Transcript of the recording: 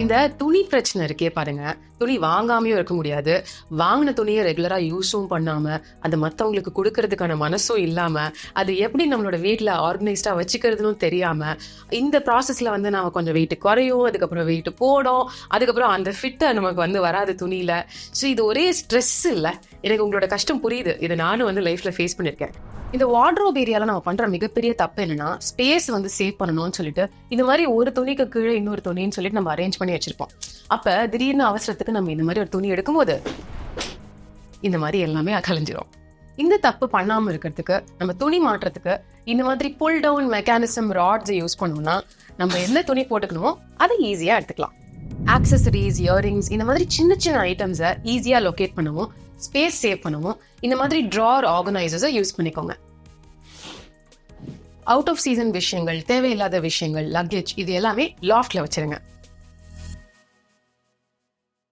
இந்த துணி பிரச்சனை இருக்கே பாருங்க, துணி வாங்காமையும் இருக்க முடியாது, வாங்கின துணியை ரெகுலரா யூஸும் பண்ணாம அது மற்றவங்களுக்கு கொடுக்கறதுக்கான மனசும் இல்லாம அது எப்படி நம்மளோட வீட்டில் ஆர்கனைஸ்டா வச்சுக்கிறதுன்னு தெரியாம இந்த ப்ராசஸ்ல நம்ம கொஞ்சம் வெயிட் குறையும், அதுக்கப்புறம் வெயிட் போடும், அதுக்கப்புறம் அந்த ஃபிட்டை நமக்கு வராது துணியில. ஸோ இது ஒரே ஸ்ட்ரெஸ் இல்லை. எனக்கு உங்களோட கஷ்டம் புரியுது, இதை நானும் லைஃப்ல ஃபேஸ் பண்ணியிருக்கேன். இந்த வார்ட்ரோப் ஏரியால நம்ம பண்ற மிகப்பெரிய தப்பு என்னன்னா, ஸ்பேஸ் சேவ் பண்ணணும்னு சொல்லிட்டு இந்த மாதிரி ஒரு துணிக்கு கீழே இன்னொரு துணின்னு சொல்லிட்டு நம்ம அரேஞ்ச் பண்ணி வச்சிருப்போம். அப்ப திடீர்னு அவசரத்துக்கு நம்ம இந்த மாதிரி ஒரு துணி எடுக்கும்போது இந்த மாதிரி எல்லாமே கலைஞ்சிரும். இந்த தப்பு பண்ணாம இருக்கிறதுக்கு, நம்ம துணி மாற்றத்துக்கு இந்த மாதிரி புல் டவுன் மெக்கானிசம் ராட்ஸை யூஸ் பண்ணோம்னா நம்ம என்ன துணி போட்டுக்கணுமோ அதை ஈஸியா எடுத்துக்கலாம். ஆக்சசரிஸ், இயரிங்ஸ் இந்த மாதிரி சின்ன சின்ன ஐட்டம்ஸை ஈஸியா லொகேட் பண்ணவும், ஸ்பேஸ் சேவ் பண்ணவும் இந்த மாதிரி ட்ரார் ஆர்கனைசர்ஸை யூஸ் பண்ணிக்கோங்க. அவுட் ஆஃப் சீசன் விஷயங்கள், தேவையில்லாத விஷயங்கள், லக்கேஜ் இது எல்லாமே லாஃப்ட்ல வச்சிருங்க.